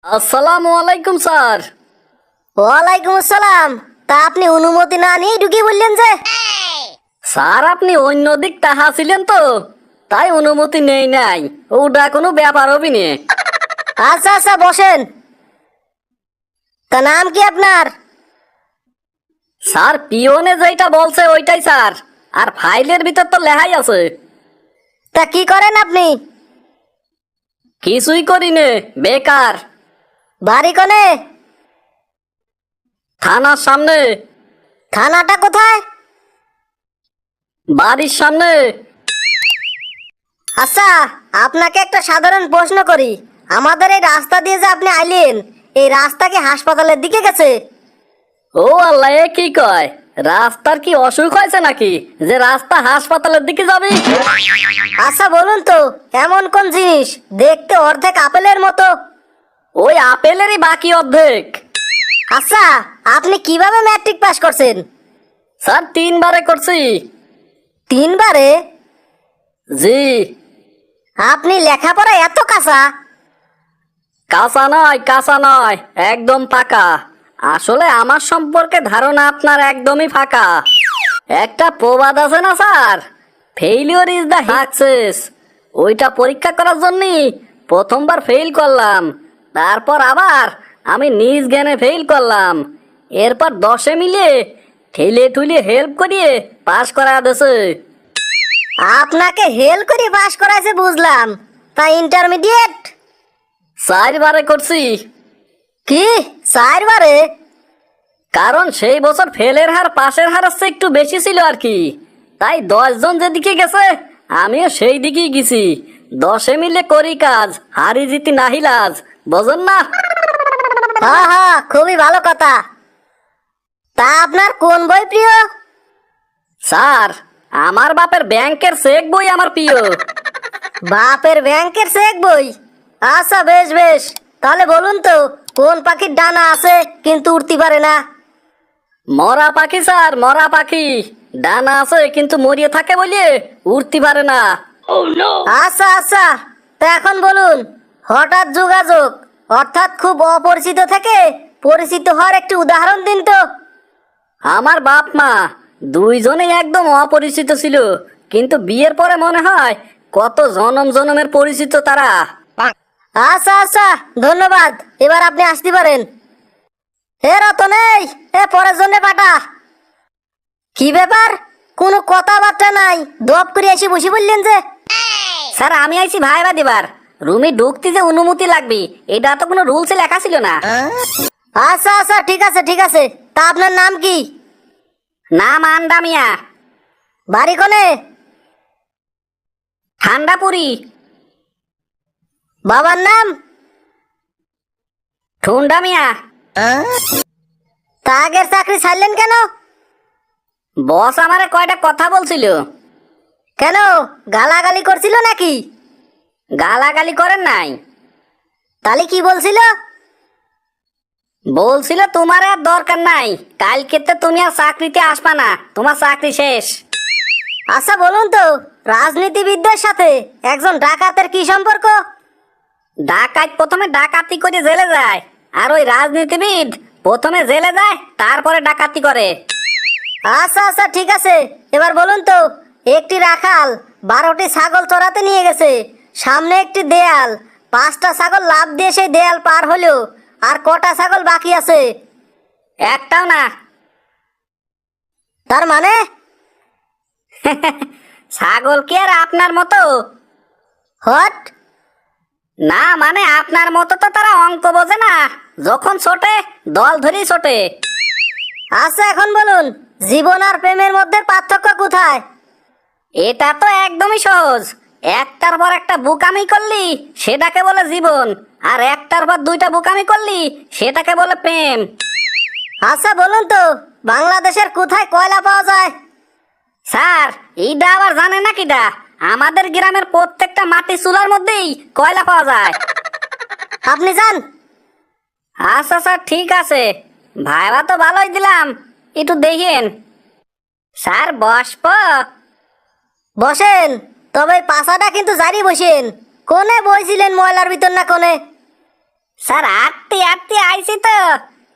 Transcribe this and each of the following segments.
আসসালামু আলাইকুম স্যার। ওয়ালাইকুম আসসালাম। তা আপনি অনুমতি না নিয়ে ঢুকে বললেন যে? স্যার আপনি অন্য দিক তাহা ছিলেন তো, তাই অনুমতি নেই নাই। ওটা কোনো ব্যাপার হবি নে। আচ্ছা আচ্ছা বসেন। তা নাম কি আপনার? স্যার পিওনে যেটা বলছে ওইটাই স্যার, আর ফাইলের ভিতর তো লেখাই আছে। তা কি করেন আপনি? কিছুই করি নে, বেকার। বাড়ি কোনে? থানার সামনে। থানাটা কোথায়? বাড়ির সামনে। আচ্ছা, আপনাকে একটা সাধারণ প্রশ্ন করি। আমাদের এই রাস্তা দিয়ে যে আপনি আইলেন, এই রাস্তা কি হাসপাতালের দিকে গেছে? ও আল্লাহ, এ কি কয়? রাস্তার কি অসুখ হয়েছে নাকি যে রাস্তা হাসপাতালের দিকে যাবে? আচ্ছা বলুন তো, এমন কোন জিনিস দেখতে অর্ধেক আপেলের মতো? ওই আপেলেরই বাকি অর্ধেক। আচ্ছা, আপনি কিভাবে ম্যাট্রিক পাস করছেন? স্যার 3 বারে করছি। 3 বারে? জি। আপনি লেখাপড়া এত কাঁচা? কাঁচা নয়, কাঁচা নয়, একদম ফাঁকা। আসলে আমার সম্পর্কে ধারণা আপনার একদমই ফাঁকা। একটা প্রবাদ আছে না sir, failure is the success. ওইটা পরীক্ষা করার জন্যই প্রথমবার ফেল করলাম, তারপর আবার আমি নিজ জ্ঞানে ফেল করলাম। এরপর 10-এ মিলে ঠেলে ঠুলে হেল্প করিয়ে পাশ করা দিয়েছে। আপনাকে হেল করে পাস করাইছে বুঝলাম, তা ইন্টারমিডিয়েট? 4 বারে করছি। কি 4 বারে? কারণ সেই বছর ফেলের হার পাশের হার হচ্ছে একটু বেশি ছিল আর কি। তাই 10 জন যেদিকে গেছে আমিও সেই দিকেই গেছি। 10-এ মিলে করি কাজ, হারি জিতি নাহি লাজ। বোঝেন না? হ্যাঁ হ্যাঁ, খুবই ভালো কথা। তা আপনার কোন বই প্রিয়? স্যার আমার বাপের ব্যাংকের চেক বই আমার প্রিয়। বাপের ব্যাংকের চেক বই? আচ্ছা বেশ বেশ, তাহলে বলুন তো, কোন পাখির ডানা আছে কিন্তু উড়তে পারে না? মরা পাখি স্যার, মরা পাখি। ডানা আছে কিন্তু মরিয়ে থাকে বলে উড়তে পারে না। আচ্ছা আচ্ছা, তা এখন বলুন, হঠাৎ যোগাযোগ অর্থাৎ খুব অপরিচিত থেকে পরিচিত হওয়ার একটি উদাহরণ দিন তো। আমার বাপ মা দুইজনেই একদম অপরিচিত ছিল, কিন্তু বিয়ের পরে মনে হয় কত জনম জনমের পরিচিত তারা। আচ্ছা আচ্ছা, ধন্যবাদ। এবার আপনি আসতে পারেন। হে রতন, এই পরের জন্য পাঠা। কি ব্যাপার, কোনো কথাবার্তা নাই, দপ করে এসে বসে বললেন যে? স্যার আমি আইছি ভাইবা দিবার। রুমে ঢুকতে যে অনুমতি লাগবে এটা তো কোনো রুলসে লেখা ছিল না। আচ্ছা আচ্ছা, ঠিক আছে ঠিক আছে। তা আপনার নাম কি? নাম আন্ডা মিয়া। বাড়ি কোনে? ঠান্ডাপুরি। বাবার নাম? ঠুন্ডা মিয়া। তা আগের চাকরি ছাড়লেন কেন? বস আমারে কয়টা কথা বলছিল। কেন, গালাগালি করছিল নাকি? গালাগালি করেন নাই, তাহলে কি বলছিল? বলছিল তোমার আর দরকার নাই, কালকেতে তুমি আর চাকরিতে আসবা না, তোমার চাকরি শেষ। আচ্ছা বলুন তো, রাজনীতিবিদদের সাথে একজন ডাকাতের কি সম্পর্ক? ডাকাত প্রথমে ডাকাতি করে জেলে যায়, আর ওই রাজনীতিবিদ প্রথমে জেলে যায় তারপরে ডাকাতি করে। আচ্ছা আচ্ছা ঠিক আছে, এবার বলুন তো, একটি রাখাল 12টি ছাগল চড়াতে নিয়ে গেছে, সামনে একটি দেয়াল, 5টা ছাগল লাফ দিয়ে সেই দেয়াল পার হলো, আর কটা ছাগল বাকি আছে? একটাও না। তার মানে? ছাগল কি আর আপনার মতো? হট। না মানে আপনার মতো তো তারা অঙ্ক বোঝে না, যখন ছোটে দল ধরেই ছোটে। আচ্ছা এখন বলুন, জীবন আর প্রেমের মধ্যে পার্থক্য কোথায়? এটা তো একদমই সহজ। একটার পর একটা বোকামি করলি সেটাকে বলে জীবন, আর একটার পর 2টা বোকামি করলি সেটাকে বলে প্রেম। আচ্ছা বলুন তো, বাংলাদেশের কোথায় কয়লা পাওয়া যায়? স্যার এইটা আবার জানে না কিটা? আমাদের গ্রামের প্রত্যেকটা মাটি চুলার মধ্যেই কয়লা পাওয়া যায়। আপনি যান। আচ্ছা স্যার ঠিক আছে, ভাইবা তো ভালোই দিলাম, একটু দেখেন। স্যার বসব? বসেন, তবে পাশাটা কিন্তু জারি বসেন। কোনে বইছিলেন, ময়লার ভিতর না কোনে? স্যার আটটি আটটি আইছি তো,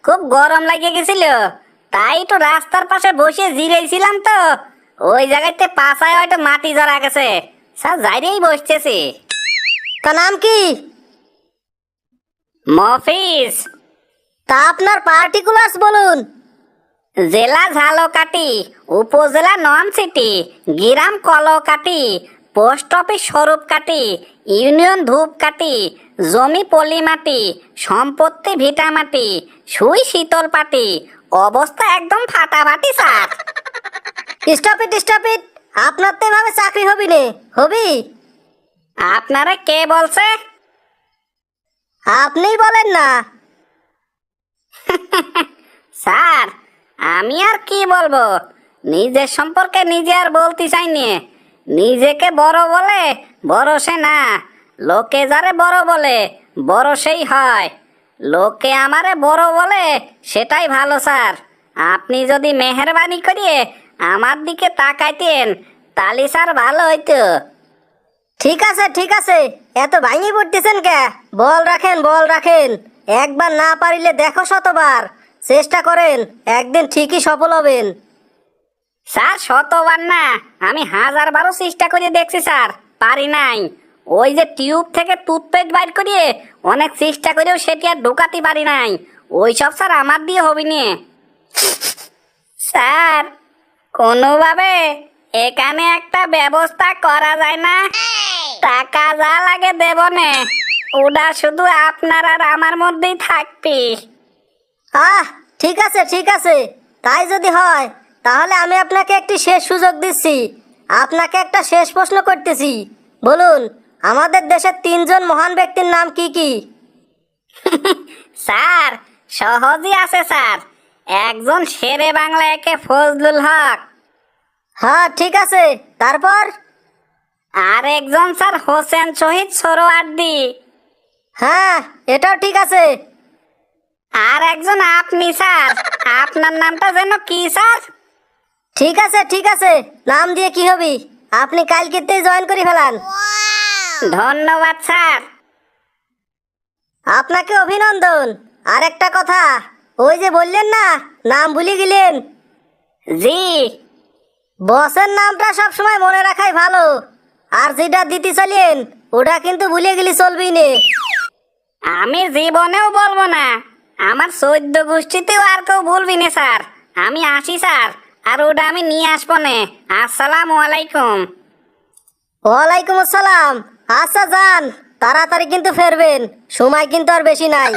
খুব গরম লাগে গেছিল, তাই তো রাস্তার পাশে বসে জিরেছিলাম তো, ওই জায়গাতে পাশায় হয়তো মাটি জড়া গেছে, স্যার যাইরেই বসতেছি। তা নাম কি? মফিজ। তা আপনার পার্টিকুলার্স বলুন। জেলা ঝালকাঠি, উপজেলা ননসিটি, গ্রাম কলকাঠি, পোস্ট অফিস স্বরূপকাঠি, ইউনিয়ন ধূপকাঠি, জমি পলিমাটি, সম্পত্তি ভিটামাটি, সুই শীতলপাটি, অবস্থা একদম ফাটাফাটি স্যার। স্টপ ইট, আপনার তো এভাবে চাকরি হবি নে, হবি? আপনারা কে বলছে? আপনিই বলেন না। স্যার আমি আর কি বলবো, নিজের সম্পর্কে নিজে আর বলতে চাইনি। নিজেকে বড় বলে বড় সে না, লোকে যারে বড় বলে বড় সেই হয়। লোকে আমারে বড় বলে সেটাই ভালো স্যার। আপনি যদি মেহেরবানি করিয়ে আমার দিকে তাকাইতেন তাহলে স্যার ভালো হইতো। ঠিক আছে, এত ভাঙি পড়তেছেন কে? বল রাখেন। একবার না পারিলে দেখো শতবার, চেষ্টা করেন, একদিন ঠিকই সফল হবেন। স্যার শতবার না, আমি 1000বারও চেষ্টা করে দেখছি স্যার, পারি নাই। ওই যে টিউব থেকে টুথপেস্ট বাইর করিয়ে অনেক চেষ্টা করেও সেটি আর ঢোকাতে পারি নাই। ওইসব স্যার আমার দিয়ে হবি নি। স্যার কোনোভাবে এখানে একটা ব্যবস্থা করা যায় না? টাকা যা লাগে দেব নে, ওটা শুধু আপনার আর আমার মধ্যেই থাকবি। ঠিক আছে, তাই যদি হয় তাহলে আমি আপনাকে একটি শেষ সুযোগ দিচ্ছি। আপনাকে একটা শেষ প্রশ্ন করতেছি, বলুন আমাদের দেশের 3জন মহান ব্যক্তির নাম কি কি? স্যার সহজই আছে স্যার, একজন শেরে বাংলা একে ফজলুল হক, হ্যাঁ ঠিক আছে, তারপর? আর একজন স্যার হোসেন শহীদ সোহরাওয়ার্দী, হ্যাঁ এটাও ঠিক আছে। আর একজন আপনি স্যার, আপনার নামটা যেন কি স্যার? ঠিক আছে, নাম দিয়ে কি হবি, আপনি কালকেতেই জয়েন করে ফেলান। ধন্যবাদ স্যার। আপনাকে অভিনন্দন। আর একটা কথা, ওই যে বললেন না নাম ভুলে গেলেন, জি। বসের নামটা সবসময় মনে রাখাই ভালো, আর যেটা দিতে চাইলেন ওটা কিন্তু ভুলে গেলে চলবেই নে। আমি জীবনেও বলবো না, আমার 14 গোষ্ঠীতেও আর কেউ বলবি না স্যার। আমি আসি স্যার, আর ওটা আমি নিয়ে আসবো নে। আসসালামু আলাইকুম। ওয়ালাইকুম আসসালাম। আচ্ছা যান, তাড়াতাড়ি কিন্তু ফিরবেন, সময় কিন্তু আর বেশি নাই।